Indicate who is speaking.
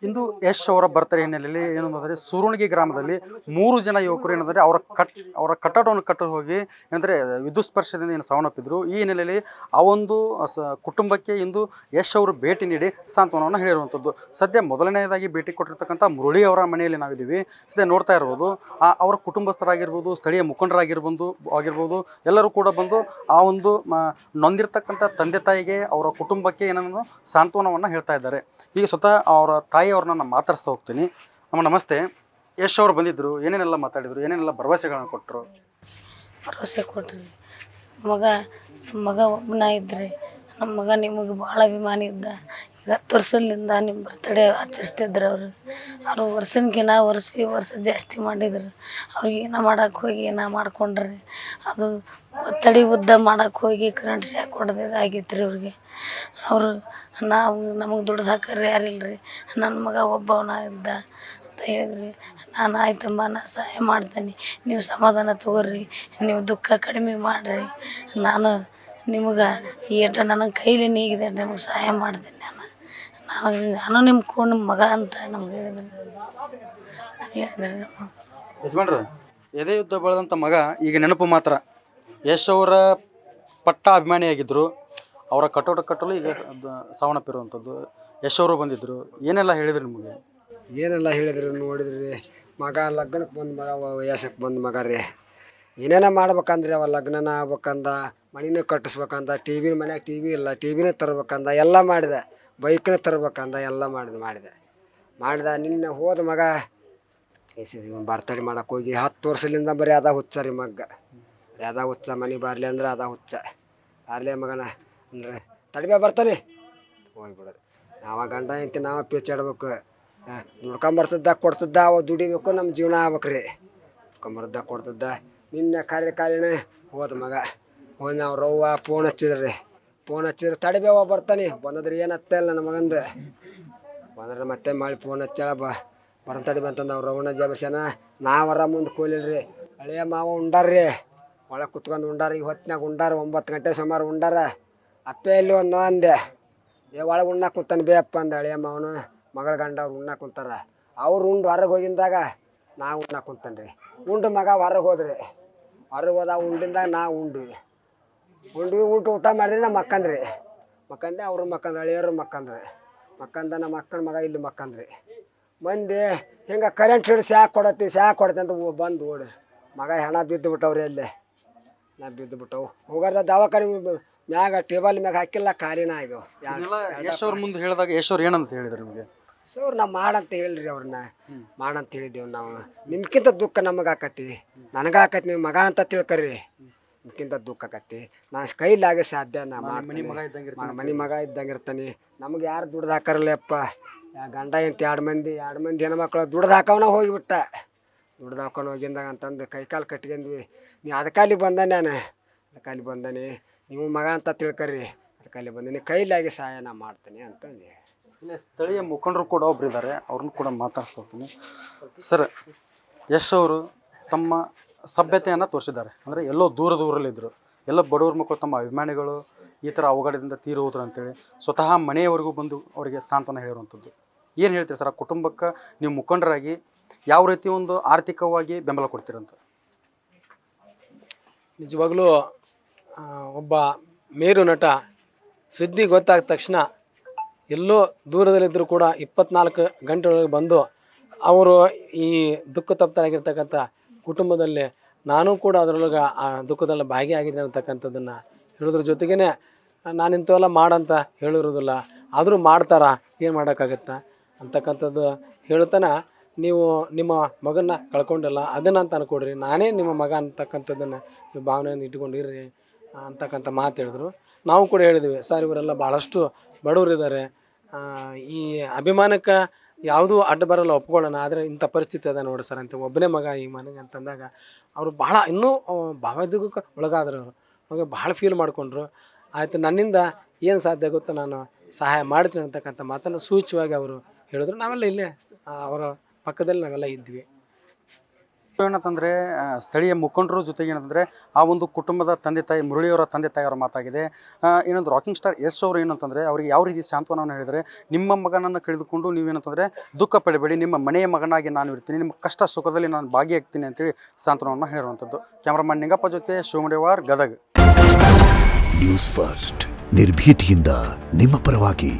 Speaker 1: ಇಂದು ಯಶ್ ಅವರ ಬರ್ತಡೇ ಹಿನ್ನೆಲೆಯಲ್ಲಿ ಏನಂದರೆ ಸೂರುಣಿಗೆ ಗ್ರಾಮದಲ್ಲಿ 3 ಜನ ಯುವಕರು ಏನಂದರೆ ಅವರ ಕಟ್ಟಡವನ್ನು ಕಟ್ಟಲು ಹೋಗಿ ಏನಂದರೆ ವಿದ್ಯುತ್ ಸ್ಪರ್ಶದಿಂದ ಏನು ಸಾವನ್ನಪ್ಪಿದ್ರು. ಈ ಹಿನ್ನೆಲೆಯಲ್ಲಿ ಆ ಒಂದು ಕುಟುಂಬಕ್ಕೆ ಇಂದು ಯಶ್ ಅವರು ಭೇಟಿ ನೀಡಿ ಸಾಂತ್ವನವನ್ನು ಹೇಳಿರುವಂಥದ್ದು. ಸದ್ಯ ಮೊದಲನೆಯದಾಗಿ ಭೇಟಿ ಕೊಟ್ಟಿರ್ತಕ್ಕಂಥ ಮುರಳಿ ಅವರ ಮನೆಯಲ್ಲಿ ನಾವಿದ್ದೀವಿ. ಇದೇ ನೋಡ್ತಾ ಇರ್ಬೋದು, ಅವರ ಕುಟುಂಬಸ್ಥರಾಗಿರ್ಬೋದು, ಸ್ಥಳೀಯ ಮುಖಂಡರಾಗಿರ್ಬೋದು ಎಲ್ಲರೂ ಕೂಡ ಬಂದು ಆ ಒಂದು ನೊಂದಿರ್ತಕ್ಕಂಥ ತಂದೆ ತಾಯಿಗೆ, ಅವರ ಕುಟುಂಬಕ್ಕೆ ಏನನ್ನು ಸಾಂತ್ವನವನ್ನು ಹೇಳ್ತಾ ಇದ್ದಾರೆ. ಈಗ ಸ್ವತಃ ಅವರ ತಾಯಿಯವ್ರನ್ನ ನಾನು ಮಾತಾಡಿಸ್ತಾ ಹೋಗ್ತೀನಿ. ನಮಸ್ತೆ. ಯಶ್ ಅವರು ಬಂದಿದ್ದರು, ಏನೇನೆಲ್ಲ ಮಾತಾಡಿದರು, ಏನೇನೆಲ್ಲ ಭರವಸೆಗಳನ್ನ ಕೊಟ್ಟರು?
Speaker 2: ಭರವಸೆ ಕೊಟ್ರಿ. ನಮ್ಮ ಮಗ ಒಬ್ಬನ ಇದ್ರಿ. ನಮ್ಮ ಮಗ ನಿಮಗೆ ಭಾಳ ಅಭಿಮಾನಿ ಇದ್ದ. ಈಗ 10 ವರ್ಷದಿಂದ ನಿಮ್ಮ ಬರ್ತಡೇ ಆಚರಿಸ್ತಿದ್ರು ಅವರು ವರ್ಷಕ್ಕಿಂತ ವರ್ಷ ಜಾಸ್ತಿ ಮಾಡಿದ್ರು. ಅವ್ರಿಗೆ ಏನೋ ಮಾಡೋಕೆ ಹೋಗಿ ಏನೋ ಮಾಡ್ಕೊಂಡ್ರಿ. ಅದು ಒತ್ತಡಿ ಉದ್ದ ಮಾಡೋಕೆ ಹೋಗಿ ಕರೆಂಟ್ ಶಾಕ್ ಹೊಡೆದಿದ್ದಾಗಿತ್ತು ರೀ ಅವ್ರಿಗೆ. ಅವರು ನಮಗೆ ದುಡ್ದು ಹಾಕೋರು ಯಾರಿಲ್ಲ ರೀ, ನನ್ನ ಮಗ ಒಬ್ಬವನ ಇದ್ದ ಅಂತ ಹೇಳಿದ್ರಿ. ನಾನು ಆಯ್ತಮ್ಮ, ನಾನು ಸಹಾಯ ಮಾಡ್ತೀನಿ, ನೀವು ಸಮಾಧಾನ ತಗೋರಿ, ನೀವು ದುಃಖ ಕಡಿಮೆ ಮಾಡಿರಿ, ನಾನು ನಿಮಗೆ ಏಟ ನನ್ನ ಕೈಲಿ ನೀಗಿದೆ ನಿಮಗೆ ಸಹಾಯ ಮಾಡ್ತೀನಿ, ನಾನು ನಿಮ್ಮ ಮಗ ಅಂತ ನಮ್ಗೆ ಹೇಳಿದ್ರಿ.
Speaker 1: ಯಜಮಾನ್ರು, ಎದೆ ಯುದ್ಧ ಬೆಳೆದಂಥ ಮಗ ಈಗ ನೆನಪು ಮಾತ್ರ. ಯಶ್ ಅವರ ಪಟ್ಟ ಅಭಿಮಾನಿಯಾಗಿದ್ದರು. ಅವರ ಕಟ್ಟಲು ಈಗ ಸಾವನ್ನಪ್ಪಿರುವಂಥದ್ದು. ಯಶ್ ಅವರು ಬಂದಿದ್ದರು, ಏನೆಲ್ಲ ಹೇಳಿದ್ರು ನಿಮಗೆ?
Speaker 3: ಏನೆಲ್ಲ ಹೇಳಿದ್ರು ನೋಡಿದ್ರಿ. ಮಗ ಲಗ್ನಕ್ಕೆ ಬಂದ ಮಗ, ವಯಸ್ಸಕ್ಕೆ ಬಂದ ಮಗ ರೀ. ಏನೇನ ಮಾಡ್ಬೇಕಂದ್ರಿ, ಅವ ಲಗ್ನನ ಆಗ್ಬೇಕಂದ, ಮಣಿನೂ ಕಟ್ಟಿಸ್ಬೇಕಂದ, ಮನ್ಯಾಗ ಟಿ ವಿ ಇಲ್ಲ, ಟಿ ವಿನೇ ತರ್ಬೇಕಂದ, ಎಲ್ಲ ಮಾಡಿದೆ. ಬೈಕ್ನೇ ತರ್ಬೇಕಂದ, ಎಲ್ಲ ಮಾಡಿದೆ. ನಿನ್ನೆ ಹೋದ ಮಗ ಬರ್ತಡೇ ಮಾಡಕ್ಕೆ ಹೋಗಿ 10 ವರ್ಷದಿಂದ ಬರೀ ಅದ ಹುಚ್ಚ ರೀ ಮಗ್ಗ. ಅದ ಹುಚ್ಚ, ಮನೆ ಬಾರ್ಲಿ ಅಂದ್ರೆ ಅದ ಹುಚ್ಚ. ಬಾರ್ಲಿ ಮಗನ ಅಂದ್ರೆ ಬರ್ತಾನೆ ಹೋಗ್ಬಿಡೋದು. ಗಂಡ ಅಂತಿ ನಾವು ಪೇಚಾಡ್ಬೇಕು. ದುಡ್ಕೊಂಬರ್ತಿದ್ದ ಕೊಡ್ತಿದ್ದ, ಅವ ದುಡಿಬೇಕು, ನಮ್ಮ ಜೀವನ ಆಗ್ಬೇಕು ರೀ. ದುಡ್ಕೊಂಬರ್ದ ಕೊಡ್ತಿದ್ದ. ನಿನ್ನೆ ಕಾಲಿನ ಹೋದ ಮಗ. ಹೋದ ಅವ್ರ ಅವ್ವ ಫೋನ್ ಹಚ್ಚಿದ್ರಿ. ತಡಿಬೇವ ಬರ್ತಾನೆ. ಬಂದದ್ರಿ ಏನತ್ತ ಇಲ್ಲ ನನ್ನ ಮಗಂದು. ಬಂದ್ರೆ ಮತ್ತೆ ಮಾಡಿ ಫೋನ್ ಹಚ್ಚಾಳ ಬರ್ತಡಿ ಬಂತಂದು ಅವ್ರ ರವಣ ಜಬರ್ಸನ. ನಾವರ ಮುಂದೆ ಕೋಲಿಲ್ರಿ. ಹಳೆಯ ಮಾವ ಉಂಡಾರ್ರಿ, ಒಳಗೆ ಕುತ್ಕೊಂಡು ಉಂಡಾರ. ಈಗ ಹೊತ್ತಿನಾಗ ಉಂಡಾರ, 9 ಗಂಟೆ ಸುಮಾರು ಉಂಡಾರ. ಅಪ್ಪೆ ಇಲ್ಲಿ ಒಂದು ಅಂದೆ, ಒಳಗೆ ಉಣ್ಣಾಕ ಕುಂತಾನೆ ಬೇ ಅಪ್ಪ ಅಂದ. ಹಳೆಯ ಮಾವನು ಮಗಳ ಗಂಡ ಅವ್ರು ಉಣ್ಣಾಕ ಕುಂತಾರ. ಅವ್ರು ಉಂಡು ಹೊರಗೆ ಹೋಗಿದ್ದಾಗ ನಾವು ಉಣ್ಣಾಕ ಕುಂತಾನೆ ರೀ. ಉಂಡು ಮಗ ಹೊರಗೆ ಹೋದ್ರಿ. ಹೊರಗೆ ಹೋದ ಉಂಡಿಂದಾಗ ನಾವು ಉಂಡ್ವಿ. ಊಟ ಮಾಡಿದ್ರಿ. ನಾ ಮಕ್ಕಂದ್ರಿ. ಅವ್ರು ಮಕ್ಕಂದ್ರೆ, ಹಳೆಯವರು ಮಕ್ಕಂದ ನಮ್ಮ ಮಕ್ಕಳ ಮಗ ಇಲ್ಲಿ ಮಕ್ಕಂದ್ರಿ. ಮಂದಿ ಹಿಂಗೆ ಕರೆಂಟ್ ಹಿಡಿದು ಶಾಕ್ ಕೊಡತ್ತಿ ಅಂತ ಬಂದು ಓಡಿ ಮಗ ಹೆಣ ಬಿದ್ದು ಬಿಟ್ಟವ್ರಿ. ಅಲ್ಲೇ ಬಿದ್ದು ಬಿಟ್ಟವು. ಹೋಗಾರ್ದ ದವಾಖಾನೆ ಮ್ಯಾಗ ಟೇಬಲ್ ಮ್ಯಾಗ ಹಾಕಿಲ್ಲ, ಖಾಲಿನ ಆಗ್ಯಾವ.
Speaker 1: ಯಶ್ ಅವ್ರ ಮುಂದೆ ಹೇಳಿದಾಗ ಯಶ್ ಅವ್ರು ಏನಂತ ಹೇಳಿದ್ರು ನಿಮಗೆ?
Speaker 3: ಸರ್ ನಾವು ಮಾಡಂತ ಹೇಳ್ರಿ, ಅವ್ರನ್ನ ಮಾಡಂತ ಹೇಳಿದ್ದೇವೆ ನಾವು. ನಿಮ್ಗಿಂತ ದುಃಖ ನಮಗೆ ಆಕತಿ, ನನಗೆ ಆಕತಿ. ನೀವು ಮಗ ಅಂತ ತಿಳ್ಕರಿ, ನಿಮ್ಗಿಂತ ದುಃಖ ಆಕತಿ. ನಾನು ಕೈಲಾಗ ಸಾಧ್ಯ. ನಾ ಮನೆ ಮಗ ಇದ್ದಂಗೆ ಇರ್ತಾನೆ. ನಮ್ಗೆ ಯಾರು ದುಡ್ದು ಹಾಕಾರಲ್ಲಪ್ಪ. ಗಂಡ ಎಂತ 2 ಮಂದಿ ಹೆಣ್ಮಕ್ಳು ದುಡ್ದು ಹಾಕವನ ಹೋಗಿಬಿಟ್ಟ. ದುಡ್ದು ಹಾಕೊಂಡು ಹೋಗಿಂದಾಗ ಅಂತಂದು ಕೈಕಾಲು ಕಟ್ಕೊಂಡ್ವಿ. ನೀ ಅದಕ್ಕಾಲಿ ಬಂದಾನೆ, ನೀವು ಮಗ ಅಂತ ತಿಳ್ಕರಿ, ಅದಕ್ಕಾಲಿ ಬಂದೀನಿ, ಕೈಲಾಗಿ ಸಹಾಯ ನಾ ಮಾಡ್ತೀನಿ ಅಂತಂದು.
Speaker 1: ಇಲ್ಲೇ ಸ್ಥಳೀಯ ಮುಖಂಡರು ಕೂಡ ಒಬ್ರು ಇದ್ದಾರೆ, ಅವ್ರನ್ನ ಕೂಡ ಮಾತಾಡ್ಸ್ತಾ ಹೋಗ್ತೀನಿ. ಸರ್, ಯಶ್ ಅವರು ತಮ್ಮ ಸಭ್ಯತೆಯನ್ನು ತೋರಿಸಿದ್ದಾರೆ. ಅಂದರೆ ಎಲ್ಲೋ ದೂರದಲ್ಲಿದ್ದರು, ಎಲ್ಲ ಬಡವ್ರ ಮಕ್ಕಳು, ತಮ್ಮ ಅಭಿಮಾನಿಗಳು ಈ ಥರ ಅವಘಡದಿಂದ ತೀರುವುದ್ರು ಅಂತೇಳಿ ಸ್ವತಃ ಮನೆಯವರೆಗೂ ಬಂದು ಅವರಿಗೆ ಸಾಂತ್ವನ ಹೇಳಿರುವಂಥದ್ದು. ಏನು ಹೇಳ್ತೀರಿ ಸರ್, ಆ ಕುಟುಂಬಕ್ಕೆ ನೀವು ಮುಖಂಡರಾಗಿ ಯಾವ ರೀತಿ ಒಂದು ಆರ್ಥಿಕವಾಗಿ ಬೆಂಬಲ ಕೊಡ್ತೀರಂತ?
Speaker 4: ನಿಜವಾಗ್ಲೂ ಒಬ್ಬ ಮೇರು ನಟ ಸುದ್ದಿ ಗೊತ್ತಾದ ತಕ್ಷಣ ಎಲ್ಲೋ ದೂರದಲ್ಲಿದ್ದರೂ ಕೂಡ 24 ಗಂಟೆಯೊಳಗೆ ಬಂದು ಅವರು ಈ ದುಃಖ ತಪ್ತರಾಗಿರ್ತಕ್ಕಂಥ ಕುಟುಂಬದಲ್ಲಿ ನಾನು ಕೂಡ ಅದರೊಳಗೆ ಆ ದುಃಖದಲ್ಲಿ ಭಾಗಿಯಾಗಿದ್ದೀನಿ ಅಂತಕ್ಕಂಥದ್ದನ್ನು ಹೇಳೋದ್ರ ಜೊತೆಗೇ ನಾನು ಇಂಥವೆಲ್ಲ ಮಾಡಂತ ಹೇಳಿರೋದಿಲ್ಲ, ಆದರೂ ಮಾಡ್ತಾರ, ಏನು ಮಾಡೋಕ್ಕಾಗತ್ತಾ ಅಂತಕ್ಕಂಥದ್ದು ಹೇಳ್ತಾನೆ. ನೀವು ನಿಮ್ಮ ಮಗನ್ನ ಕಳ್ಕೊಂಡಿಲ್ಲ, ಅದನ್ನು ಅಂತ ಅನ್ಕೊಡ್ರಿ, ನಾನೇ ನಿಮ್ಮ ಮಗ ಅಂತಕ್ಕಂಥದ್ದನ್ನು ನೀವು ಭಾವನೆಯನ್ನು ಇಟ್ಕೊಂಡಿರ್ರಿ ಅಂತಕ್ಕಂಥ ಮಾತು ಹೇಳಿದ್ರು. ನಾವು ಕೂಡ ಹೇಳಿದ್ವಿ, ಸರ್ ಇವರೆಲ್ಲ ಭಾಳಷ್ಟು ಬಡವರಿದ್ದಾರೆ, ಈ ಅಭಿಮಾನಕ್ಕೆ ಯಾವುದೂ ಅಡ್ಡ ಬರಲ್ಲ, ಒಪ್ಕೊಳ್ಳೋಣ, ಆದರೆ ಇಂಥ ಪರಿಸ್ಥಿತಿ ಅದ ನೋಡಿ ಸರ್ ಅಂತ. ಒಬ್ಬನೇ ಮಗ ಈ ಮನೆಗೆ ಅಂತಂದಾಗ ಅವರು ಭಾಳ ಇನ್ನೂ ಭಾವೋದ್ವೇಗಕ್ಕೆ ಒಳಗಾದ್ರು. ಅವರು ಭಾಳ ಫೀಲ್ ಮಾಡಿಕೊಂಡ್ರು. ಆಯಿತು, ನನ್ನಿಂದ ಏನು ಸಾಧ್ಯ ಆಗುತ್ತೋ ನಾನು ಸಹಾಯ ಮಾಡ್ತೀನಿ ಅಂತಕ್ಕಂಥ ಮಾತನ್ನು ಸೂಚ್ಯವಾಗಿ ಅವರು ಹೇಳಿದ್ರು. ನಾವೆಲ್ಲ ಇಲ್ಲೇ ಅವರ ಪಕ್ಕದಲ್ಲಿ ನಾವೆಲ್ಲ ಇದ್ವಿ.
Speaker 1: ಏನಂತಂದರೆ ಸ್ಥಳೀಯ ಮುಖಂಡರ ಜೊತೆಗೆ ಏನಂತಂದರೆ ಆ ಒಂದು ಕುಟುಂಬದ ತಂದೆ ತಾಯಿ ಮುರಳಿಯವರ ತಂದೆ ತಾಯಿಯವರ ಮಾತಾಗಿದೆ. ಏನಂದ್ರೆ ರಾಕಿಂಗ್ ಸ್ಟಾರ್ ಯಶ್ ಅವರು ಏನಂತಂದರೆ ಅವರಿಗೆ ಯಾವ ರೀತಿ ಸಾಂತ್ವನವನ್ನು ಹೇಳಿದರೆ, ನಿಮ್ಮ ಮಗನನ್ನು ಕಳೆದುಕೊಂಡು ನೀವೇನಂತಂದರೆ ದುಃಖ ಪಡಬೇಡಿ, ನಿಮ್ಮ ಮನೆಯ ಮಗನಾಗಿ ನಾನು ಇರ್ತೀನಿ, ನಿಮ್ಮ ಕಷ್ಟ ಸುಖದಲ್ಲಿ ನಾನು ಭಾಗಿಯಾಗ್ತೀನಿ ಅಂತೇಳಿ ಸಾಂತ್ವನವನ್ನು ಹೇಳಿರುವಂಥದ್ದು. ಕ್ಯಾಮ್ರಾಮನ್ ನಿಂಗಪ್ಪ ಜೊತೆ ಶಿವಮುಡಿವಾರ್, ಗದಗ.
Speaker 5: ನ್ಯೂಸ್ ಫಸ್ಟ್ ನಿರ್ಭೀತಿಯಿಂದ ನಿಮ್ಮ ಪರವಾಗಿ.